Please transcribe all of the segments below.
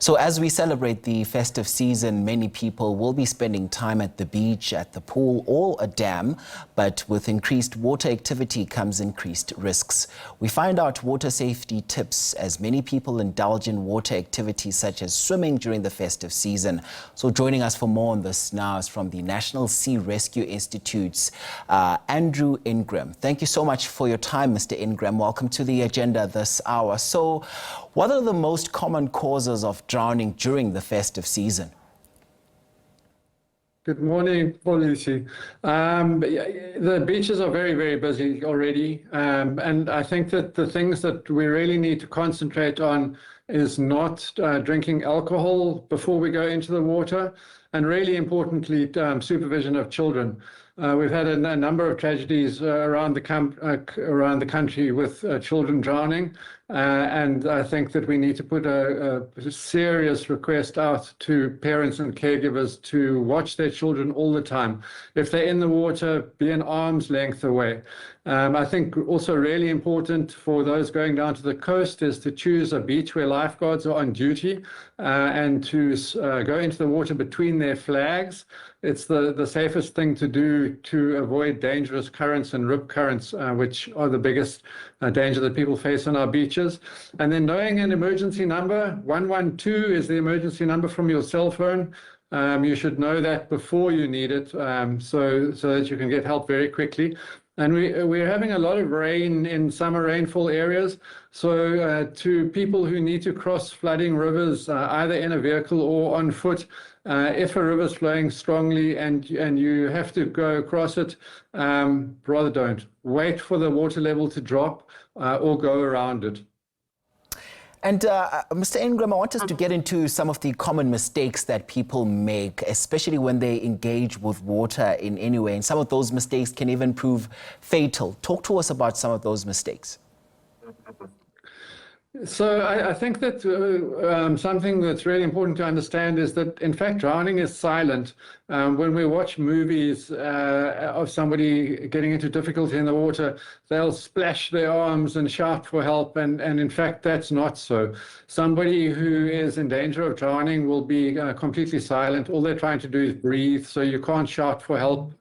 So as we celebrate the festive season, many people will be spending time at the beach, at the pool, or a dam. But with increased water activity comes increased risks. We find out water safety tips as many people indulge in water activities such as swimming during the festive season. So joining us for more on this now is from the National Sea Rescue Institute's Andrew Ingram. Thank you so much for your time, Mr. Ingram. Welcome to the agenda this hour. So what are the most common causes of drowning during the festive season? Good morning, Paul Lucy. The beaches are very, very busy already. And I think that the things that we really need to concentrate on is not drinking alcohol before we go into the water, and really importantly, supervision of children. We've had a number of tragedies around the country with children drowning, and I think that we need to put a serious request out to parents and caregivers to watch their children all the time. If they're in the water, be an arm's length away. I think also really important for those going down to the coast is to choose a beach where lifeguards are on duty and to go into the water between their flags. It's the safest thing to do to avoid dangerous currents and rip currents, which are the biggest danger that people face on our beaches. And then knowing an emergency number, 112 is the emergency number from your cell phone. You should know that before you need it, so that you can get help very quickly. And we're having a lot of rain in summer rainfall areas. So to people who need to cross flooding rivers, either in a vehicle or on foot, if a river's flowing strongly and you have to go across it, rather don't. Wait for the water level to drop or go around it. And Mr. Ingram, I want us to get into some of the common mistakes that people make, especially when they engage with water in any way. And some of those mistakes can even prove fatal. Talk to us about some of those mistakes. So I think that something that's really important to understand is that, in fact, drowning is silent. When we watch movies of somebody getting into difficulty in the water, they'll splash their arms and shout for help. And in fact, that's not so. Somebody who is in danger of drowning will be completely silent. All they're trying to do is breathe. So you can't shout for help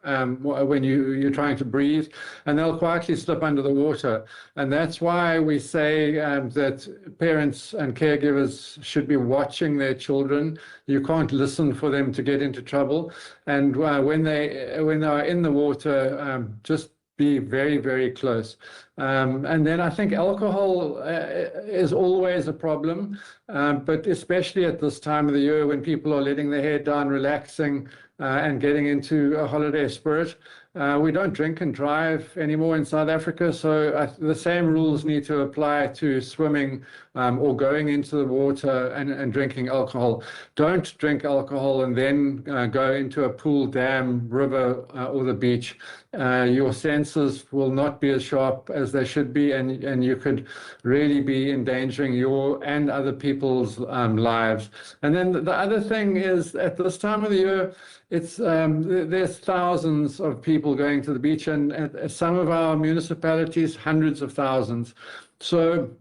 when you're trying to breathe. And they'll quietly slip under the water. And that's why we say that parents and caregivers should be watching their children. You can't listen for them to get into trouble. And when they are in the water, just be very, very close. And then I think alcohol is always a problem, but especially at this time of the year when people are letting their hair down, relaxing, and getting into a holiday spirit. We don't drink and drive anymore in South Africa, so the same rules need to apply to swimming or going into the water and drinking alcohol. Don't drink alcohol and then go into a pool, dam, river, or the beach. Your senses will not be as sharp as they should be, and you could really be endangering your and other people's lives. And then the other thing is, at this time of the year, there's thousands of people going to the beach, and at some of our municipalities, hundreds of thousands. So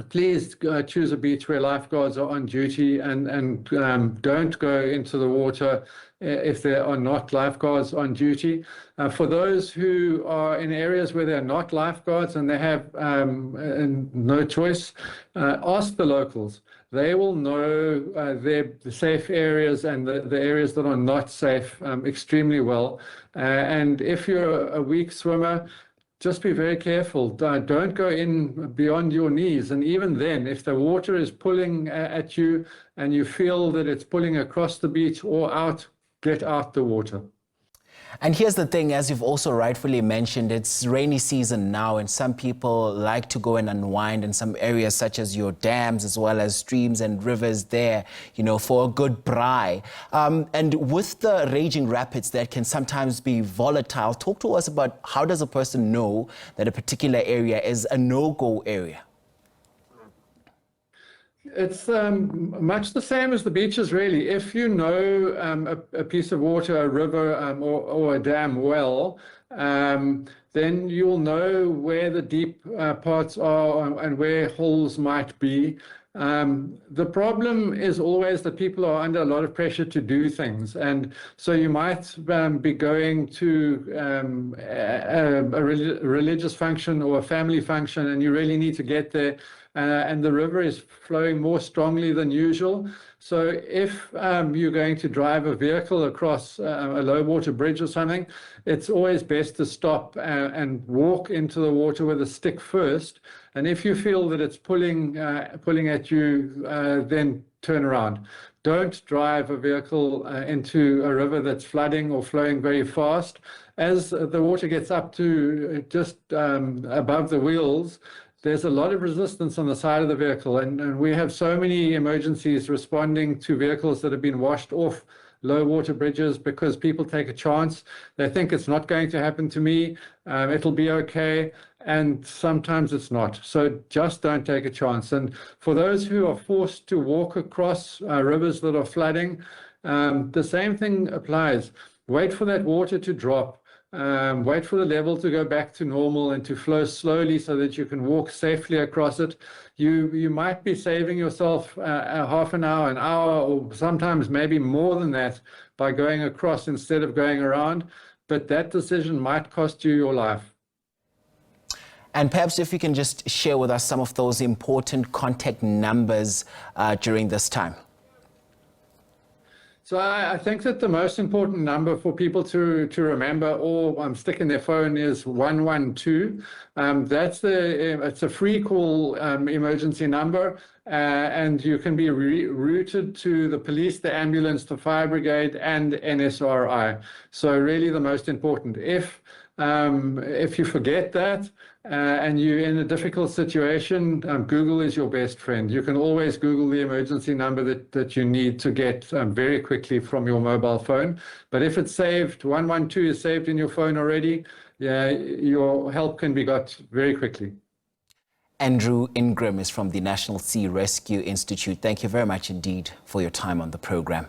please choose a beach where lifeguards are on duty, and don't go into the water if there are not lifeguards on duty. For those who are in areas where there are not lifeguards and they have no choice, ask the locals. They will know the safe areas and the areas that are not safe extremely well. And if you're a weak swimmer, just be very careful. Don't go in beyond your knees. And even then, if the water is pulling at you and you feel that it's pulling across the beach or out, get out the water. And here's the thing, as you've also rightfully mentioned, it's rainy season now, and some people like to go and unwind in some areas such as your dams as well as streams and rivers there, for a good braai. And with the raging rapids that can sometimes be volatile, talk to us about how does a person know that a particular area is a no-go area? It's much the same as the beaches, really. If you know a piece of water, a river, or a dam well, then you'll know where the deep parts are and where holes might be. The problem is always that people are under a lot of pressure to do things. And so you might be going to a religious function or a family function, and you really need to get there. And the river is flowing more strongly than usual. So if you're going to drive a vehicle across a low water bridge or something, it's always best to stop and walk into the water with a stick first. And if you feel that it's pulling at you, then turn around. Don't drive a vehicle into a river that's flooding or flowing very fast. As the water gets up to just above the wheels, there's a lot of resistance on the side of the vehicle, and we have so many emergencies responding to vehicles that have been washed off low water bridges because people take a chance. They think it's not going to happen to me, it'll be okay, and sometimes it's not. So just don't take a chance. And for those who are forced to walk across rivers that are flooding, the same thing applies. Wait for that water to drop. Wait for the level to go back to normal and to flow slowly so that you can walk safely across it. You might be saving yourself a half an hour, or sometimes maybe more than that by going across instead of going around. But that decision might cost you your life. And perhaps if you can just share with us some of those important contact numbers during this time. So I think that the most important number for people to remember or stick in their phone is 112. It's a free call emergency number, and you can be routed to the police, the ambulance, the fire brigade, and NSRI. So really the most important. If you forget that and you're in a difficult situation, Google is your best friend. You can always Google the emergency number that you need to get very quickly from your mobile phone. But if it's saved, 112 is saved in your phone already, your help can be got very quickly. Andrew Ingram is from the National Sea Rescue Institute. Thank you very much indeed for your time on the program.